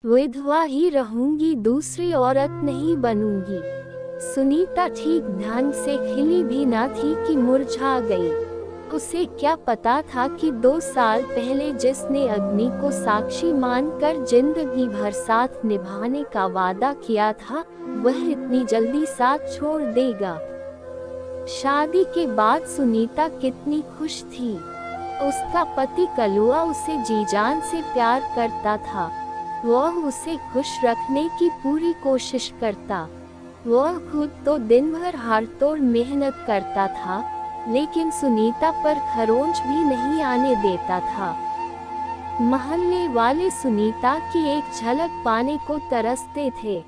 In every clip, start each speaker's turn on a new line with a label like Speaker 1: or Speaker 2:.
Speaker 1: विधवा ही रहूंगी, दूसरी औरत नहीं बनूंगी। सुनीता ठीक ढंग से खिली भी ना थी कि मुरझा गई। उसे क्या पता था कि 2 साल पहले जिसने अग्नि को साक्षी मानकर जिंदगी भर साथ निभाने का वादा किया था, वह इतनी जल्दी साथ छोड़ देगा। शादी के बाद सुनीता कितनी खुश थी। उसका पति कलुआ उसे जी जान से प्यार करता था। वह उसे खुश रखने की पूरी कोशिश करता। वह खुद तो दिन भर हाड़तोड़ मेहनत करता था, लेकिन सुनीता पर खरोंच भी नहीं आने देता था। मोहल्ले वाले सुनीता की एक झलक पाने को तरसते थे,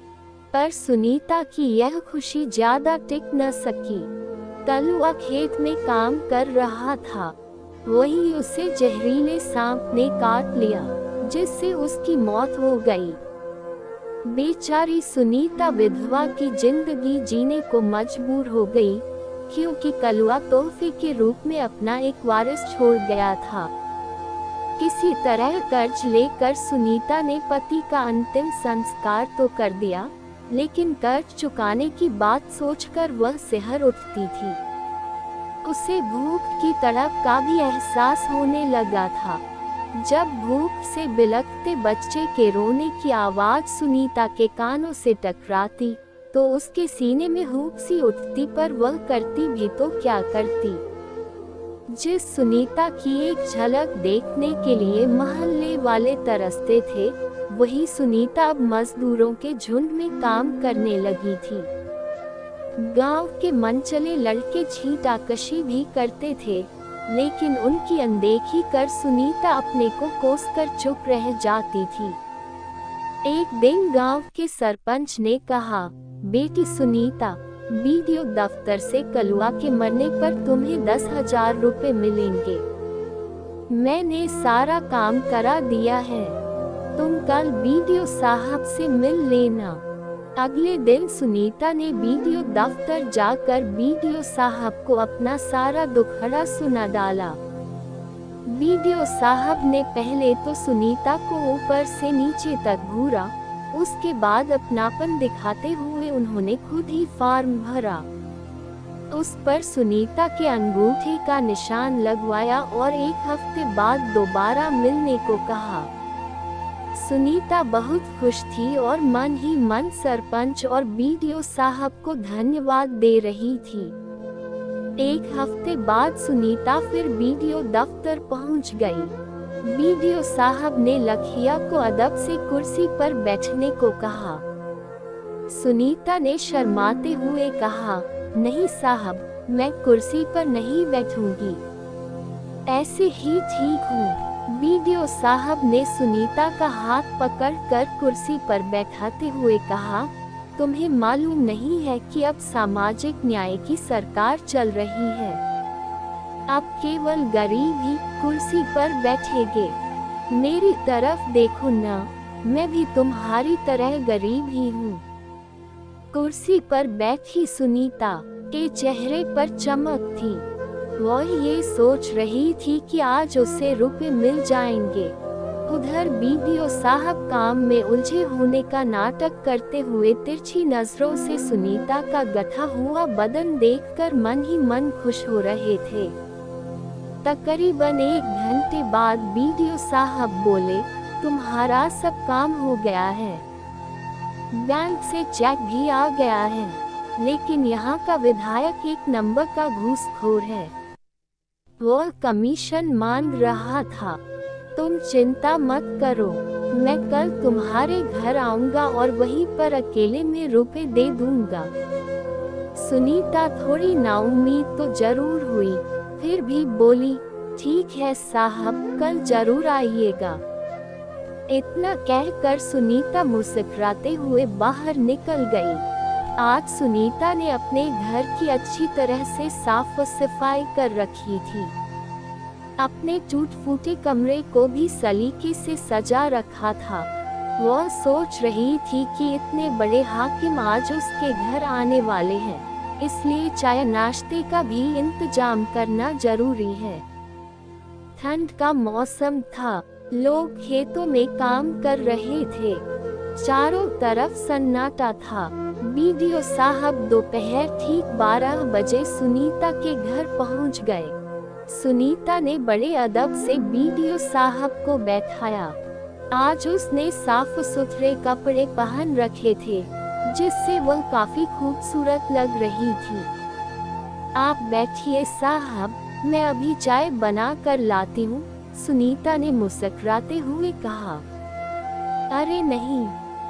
Speaker 1: पर सुनीता की यह खुशी ज्यादा टिक न सकी। कलुआ खेत में काम कर रहा था, वहीं उसे जहरीले सांप ने काट लिया, जिससे उसकी मौत हो गई। बेचारी सुनीता विधवा की जिंदगी जीने को मजबूर हो गई, क्योंकि कलुआ तोहफे के रूप में अपना एक वारिस छोड़ गया था। किसी तरह कर्ज लेकर सुनीता ने पति का अंतिम संस्कार तो कर दिया, लेकिन कर्ज चुकाने की बात सोचकर वह सिहर उठती थी। उसे भूख की तड़प का भी एहसास होने लगा था। जब भूख से बिलखते बच्चे के रोने की आवाज सुनीता के कानों से टकराती, तो उसके सीने में हुक सी उठती, पर वह करती भी तो क्या करती। जिस सुनीता की एक झलक देखने के लिए मोहल्ले वाले तरसते थे, वही सुनीता अब मजदूरों के झुंड में काम करने लगी थी। गांव के मनचले लड़के छींटाकशी भी करते थे, लेकिन उनकी अनदेखी कर सुनीता अपने को कोसकर चुप रह जाती थी। एक दिन गांव के सरपंच ने कहा, बेटी सुनीता, बीडीओ दफ्तर से कलुआ के मरने पर तुम्हें 10,000 रुपए मिलेंगे। मैंने सारा काम करा दिया है, तुम कल बीडीओ साहब से मिल लेना। अगले दिन सुनीता ने बीडीओ दफ्तर जाकर बीडीओ साहब को अपना सारा दुखड़ा सुना डाला। बीडीओ साहब ने पहले तो सुनीता को ऊपर से नीचे तक घूरा, उसके बाद अपनापन दिखाते हुए उन्होंने खुद ही फॉर्म भरा। उस पर सुनीता के अंगूठे का निशान लगवाया और 1 हफ्ते बाद दोबारा मिलने को कहा। सुनीता बहुत खुश थी और मन ही मन सरपंच और बीडीओ साहब को धन्यवाद दे रही थी। 1 हफ्ते बाद सुनीता फिर बीडीओ दफ्तर पहुंच गई। बीडीओ साहब ने लखिया को अदब से कुर्सी पर बैठने को कहा। सुनीता ने शर्माते हुए कहा, नहीं साहब, मैं कुर्सी पर नहीं बैठूंगी, ऐसे ही ठीक हूँ। बीडीओ साहब ने सुनीता का हाथ पकड़कर कुर्सी पर बैठाते हुए कहा, तुम्हें मालूम नहीं है कि अब सामाजिक न्याय की सरकार चल रही है। अब केवल गरीब ही कुर्सी पर बैठेंगे। मेरी तरफ देखो ना, मैं भी तुम्हारी तरह गरीब ही हूँ। कुर्सी पर बैठी सुनीता के चेहरे पर चमक थी। वह ये सोच रही थी कि आज उसे रुपए मिल जाएंगे। उधर बीडीओ साहब काम में उलझे होने का नाटक करते हुए तिरछी नजरों से सुनीता का गथा हुआ बदन देखकर मन ही मन खुश हो रहे थे। तकरीबन 1 घंटे बाद बीडीओ साहब बोले, तुम्हारा सब काम हो गया है, बैंक से चेक भी आ गया है, लेकिन यहाँ का विधायक 1 नंबर का घूसखोर है। वह कमीशन मांग रहा था। तुम चिंता मत करो, मैं कल तुम्हारे घर आऊंगा और वहीं पर अकेले में रुपए दे दूंगा। सुनीता थोड़ी नाउम्मीद तो जरूर हुई, फिर भी बोली, ठीक है साहब, कल जरूर आइएगा। इतना कहकर सुनीता मुस्कुराते हुए बाहर निकल गई। आज सुनीता ने अपने घर की अच्छी तरह से साफ सफाई कर रखी थी। अपने टूट-फूटे कमरे को भी सलीके से सजा रखा था। वह सोच रही थी कि इतने बड़े हाकिम आज उसके घर आने वाले हैं, इसलिए चाय नाश्ते का भी इंतजाम करना जरूरी है। ठंड का मौसम था, लोग खेतों में काम कर रहे थे। चारों तरफ सन्नाटा था। बीडीओ साहब दोपहर ठीक 12 बजे सुनीता के घर पहुंच गए। सुनीता ने बड़े अदब से बीडीओ साहब को बैठाया। आज उसने साफ सुथरे कपड़े पहन रखे थे, जिससे वह काफी खूबसूरत लग रही थी। आप बैठिए साहब, मैं अभी चाय बना कर लाती हूँ, सुनीता ने मुस्कुराते हुए कहा। अरे नहीं,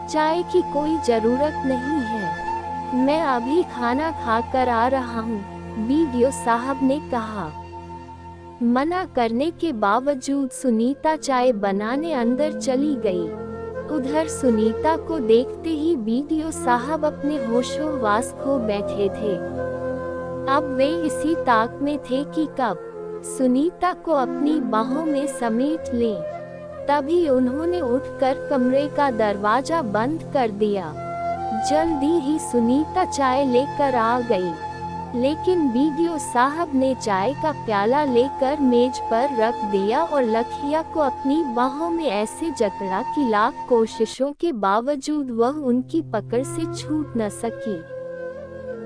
Speaker 1: चाय की कोई जरूरत नहीं है, मैं अभी खाना खाकर आ रहा हूँ, बीडीओ साहब ने कहा। मना करने के बावजूद सुनीता चाय बनाने अंदर चली गई। उधर सुनीता को देखते ही बीडीओ साहब अपने होशोहवास खो बैठे थे। अब वे इसी ताक में थे कि कब सुनीता को अपनी बाहों में समेट लें। तभी उन्होंने उठकर कमरे का दरवाजा बंद कर दिया। जल्दी ही सुनीता चाय लेकर आ गई, लेकिन बीडीओ साहब ने चाय का प्याला लेकर मेज पर रख दिया और लखिया को अपनी बाहों में ऐसे जकड़ा कि लाख कोशिशों के बावजूद वह उनकी पकड़ से छूट न सकी।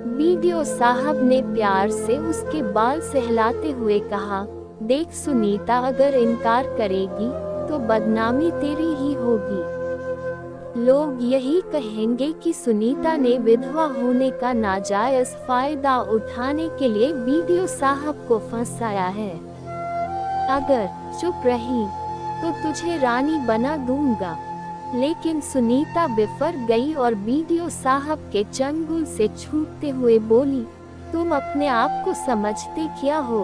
Speaker 1: बीडीओ साहब ने प्यार से उसके बाल सहलाते हुए कहा, देख सुनीता, अगर इनकार करेगी तो बदनामी तेरी ही होगी। लोग यही कहेंगे कि सुनीता ने विधवा होने का नाजायज फायदा उठाने के लिए बीडीओ साहब को फंसाया है। अगर चुप रही तो तुझे रानी बना दूंगा। लेकिन सुनीता बिफर गई और बीडीओ साहब के चंगुल से छूटते हुए बोली, तुम अपने आप को समझते क्या हो?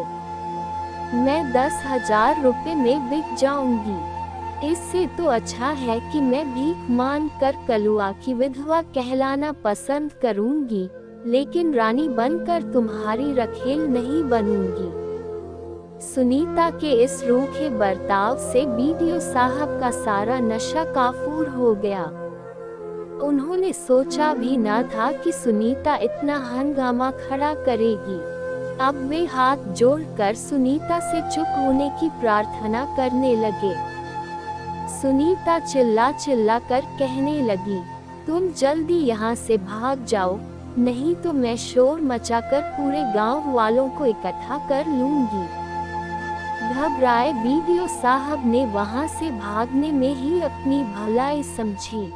Speaker 1: मैं 10,000 रुपए में बिक जाऊंगी। इससे तो अच्छा है कि मैं भीख मांग कर कलुआ की विधवा कहलाना पसंद करूंगी, लेकिन रानी बनकर तुम्हारी रखेल नहीं बनूंगी। सुनीता के इस रूखे बर्ताव से बीडीओ साहब का सारा नशा काफूर हो गया। उन्होंने सोचा भी न था कि सुनीता इतना हंगामा खड़ा करेगी। अब वे हाथ जोड़कर सुनीता से चुप होने की प्रार्थना करने लगे। सुनीता चिल्ला चिल्ला कर कहने लगी, तुम जल्दी यहाँ से भाग जाओ, नहीं तो मैं शोर मचाकर पूरे गांव वालों को इकट्ठा कर लूंगी। घबराए बीडीओ साहब ने वहां से भागने में ही अपनी भलाई समझी।